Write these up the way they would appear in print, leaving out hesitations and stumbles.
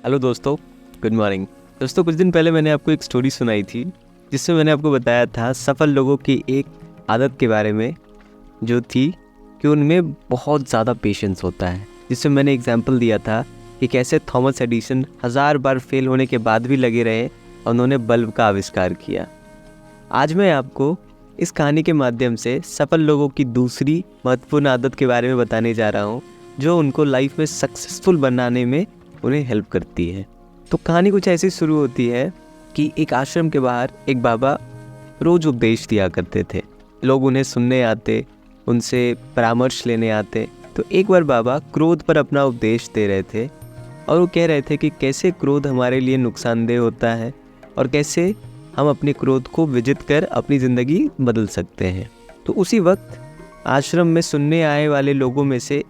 Hello दोस्तों, good morning. दोस्तों, कुछ दिन पहले मैंने आपको एक स्टोरी सुनाई थी जिसमें मैंने आपको बताया था सफल लोगों की एक आदत के बारे में, जो थी कि उनमें बहुत ज़्यादा पेशेंस होता है। जिसमें मैंने एग्जांपल दिया था कि कैसे थॉमस एडिसन 1000 बार फेल होने के बाद भी लगे रहे और उन्होंने बल्ब का आविष्कार किया। आज मैं आपको इस कहानी के माध्यम से सफल लोगों की दूसरी महत्वपूर्ण आदत के बारे में बताने जा रहा हूँ, जो उनको लाइफ में सक्सेसफुल बनाने में उन्हें हेल्प करती है। तो कहानी कुछ ऐसी शुरू होती है कि एक आश्रम के बाहर एक बाबा रोज उपदेश दिया करते थे। लोग उन्हें सुनने आते, उनसे परामर्श लेने आते। तो एक बार बाबा क्रोध पर अपना उपदेश दे रहे थे और वो कह रहे थे कि कैसे क्रोध हमारे लिए नुकसानदेह होता है और कैसे हम अपने क्रोध को विजित कर अपनी ज़िंदगी बदल सकते हैं। तो उसी वक्त आश्रम में सुनने आए वाले लोगों में से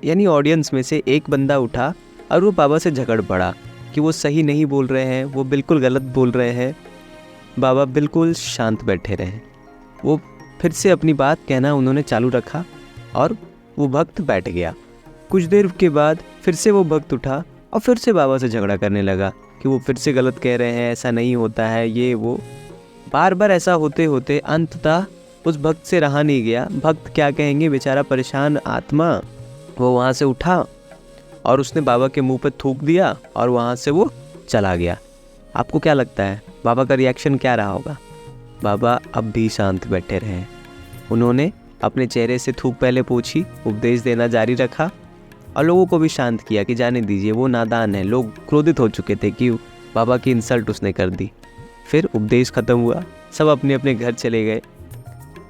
यानी ऑडियंस में से एक बंदा उठा और वो बाबा से झगड़ पड़ा कि वो सही नहीं बोल रहे हैं, वो बिल्कुल गलत बोल रहे हैं। बाबा बिल्कुल शांत बैठे रहे। वो फिर से अपनी बात कहना उन्होंने चालू रखा और वो भक्त बैठ गया। कुछ देर के बाद फिर से वो भक्त उठा और फिर से बाबा से झगड़ा करने लगा कि वो फिर से गलत कह रहे हैं, ऐसा नहीं होता है, ये वो। बार बार ऐसा होते होते अंततः उस भक्त से रहा नहीं गया। भक्त क्या कहेंगे, बेचारा परेशान आत्मा। वो वहाँ से उठा और उसने बाबा के मुंह पर थूक दिया और वहाँ से वो चला गया। आपको क्या लगता है बाबा का रिएक्शन क्या रहा होगा? बाबा अब भी शांत बैठे रहे। उन्होंने अपने चेहरे से थूक पहले पोंछी, उपदेश देना जारी रखा और लोगों को भी शांत किया कि जाने दीजिए, वो नादान है। लोग क्रोधित हो चुके थे कि बाबा की इंसल्ट उसने कर दी। फिर उपदेश खत्म हुआ, सब अपने अपने घर चले गए।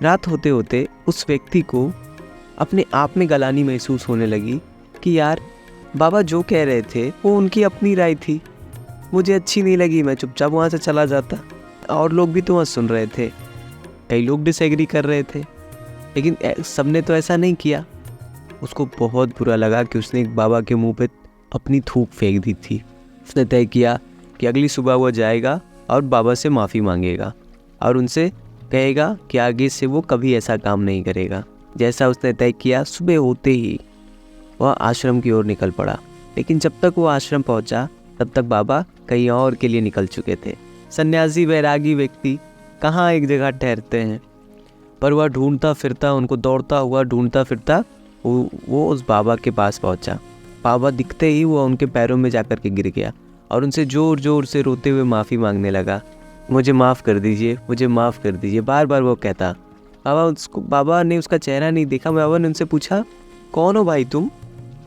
रात होते होते उस व्यक्ति को अपने आप में गलानी महसूस होने लगी कि यार, बाबा जो कह रहे थे वो उनकी अपनी राय थी, मुझे अच्छी नहीं लगी, मैं चुपचाप वहाँ से चला जाता। और लोग भी तो वहाँ सुन रहे थे, कई लोग डिसएग्री कर रहे थे, लेकिन सबने तो ऐसा नहीं किया। उसको बहुत बुरा लगा कि उसने एक बाबा के मुंह पे अपनी थूक फेंक दी थी। उसने तय किया कि अगली सुबह वो जाएगा और बाबा से माफ़ी मांगेगा और उनसे कहेगा कि आगे से वो कभी ऐसा काम नहीं करेगा। जैसा उसने तय किया, सुबह होते ही वह आश्रम की ओर निकल पड़ा। लेकिन जब तक वो आश्रम पहुंचा तब तक बाबा कहीं और के लिए निकल चुके थे। सन्यासी वैरागी व्यक्ति कहाँ एक जगह ठहरते हैं, पर वह ढूंढता फिरता, उनको दौड़ता हुआ ढूंढता फिरता वो उस बाबा के पास पहुंचा। बाबा दिखते ही वो उनके पैरों में जाकर के गिर गया और उनसे ज़ोर ज़ोर से रोते हुए माफ़ी मांगने लगा। मुझे माफ़ कर दीजिए, मुझे माफ़ कर दीजिए, बार बार वो कहता। बाबा ने उसका चेहरा नहीं देखा। बाबा ने उनसे पूछा, कौन हो भाई तुम,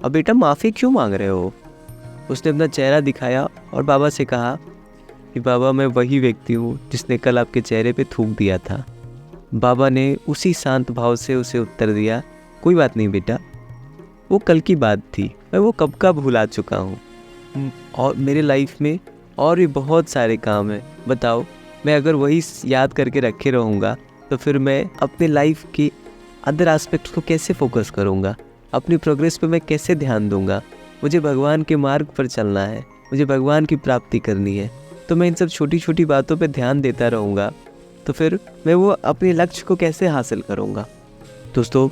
अब बेटा माफ़ी क्यों मांग रहे हो? उसने अपना चेहरा दिखाया और बाबा से कहा कि बाबा, मैं वही व्यक्ति हूँ जिसने कल आपके चेहरे पे थूक दिया था। बाबा ने उसी शांत भाव से उसे उत्तर दिया, कोई बात नहीं बेटा, वो कल की बात थी, मैं वो कब का भुला चुका हूँ और मेरे लाइफ में और भी बहुत सारे काम हैं। बताओ, मैं अगर वही याद करके रखे रहूँगा तो फिर मैं अपने लाइफ के अदर एस्पेक्ट्स को कैसे फोकस करूँगा, अपनी प्रोग्रेस पे मैं कैसे ध्यान दूंगा? मुझे भगवान के मार्ग पर चलना है, मुझे भगवान की प्राप्ति करनी है। तो मैं इन सब छोटी छोटी बातों पे ध्यान देता रहूँगा तो फिर मैं वो अपने लक्ष्य को कैसे हासिल करूँगा? दोस्तों,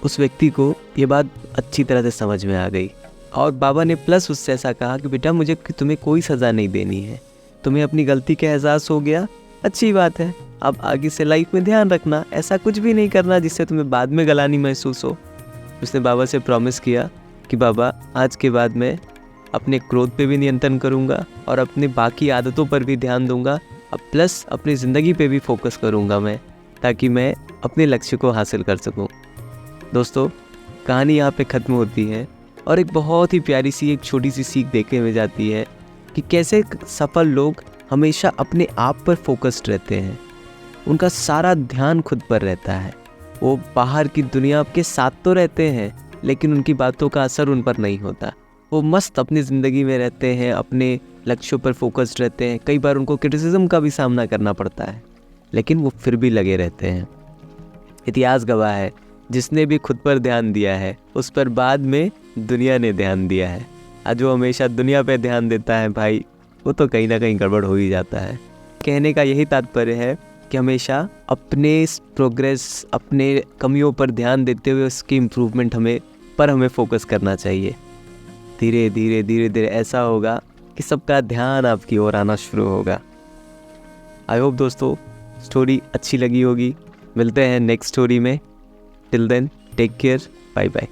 उस व्यक्ति को ये बात अच्छी तरह से समझ में आ गई और बाबा ने प्लस उससे ऐसा कहा कि बेटा, मुझे तुम्हें कोई सज़ा नहीं देनी है, तुम्हें अपनी गलती का एहसास हो गया, अच्छी बात है। अब आगे से लाइफ में ध्यान रखना, ऐसा कुछ भी नहीं करना जिससे तुम्हें बाद में गलानी महसूस हो। उसने बाबा से प्रॉमिस किया कि बाबा, आज के बाद मैं अपने क्रोध पे भी नियंत्रण करूँगा और अपने बाकी आदतों पर भी ध्यान दूँगा, अब प्लस अपनी ज़िंदगी पे भी फोकस करूँगा मैं, ताकि मैं अपने लक्ष्य को हासिल कर सकूँ। दोस्तों, कहानी यहाँ पे ख़त्म होती है और एक बहुत ही प्यारी सी एक छोटी सी सीख देखने में जाती है कि कैसे सफल लोग हमेशा अपने आप पर फोकस्ड रहते हैं। उनका सारा ध्यान खुद पर रहता है। वो बाहर की दुनिया के साथ तो रहते हैं लेकिन उनकी बातों का असर उन पर नहीं होता। वो मस्त अपनी ज़िंदगी में रहते हैं, अपने लक्ष्यों पर फोकस्ड रहते हैं। कई बार उनको क्रिटिसिज्म का भी सामना करना पड़ता है लेकिन वो फिर भी लगे रहते हैं। इतिहास गवाह है, जिसने भी खुद पर ध्यान दिया है उस पर बाद में दुनिया ने ध्यान दिया है। आज जो हमेशा दुनिया पे ध्यान देता है भाई, वो तो कहीं ना कहीं गड़बड़ हो ही जाता है। कहने का यही तात्पर्य है कि हमेशा अपने प्रोग्रेस, अपने कमियों पर ध्यान देते हुए उसकी इम्प्रूवमेंट हमें फोकस करना चाहिए। धीरे धीरे धीरे धीरे ऐसा होगा कि सबका ध्यान आपकी ओर आना शुरू होगा। आई होप दोस्तों स्टोरी अच्छी लगी होगी। मिलते हैं नेक्स्ट स्टोरी में। Till then take care, bye bye.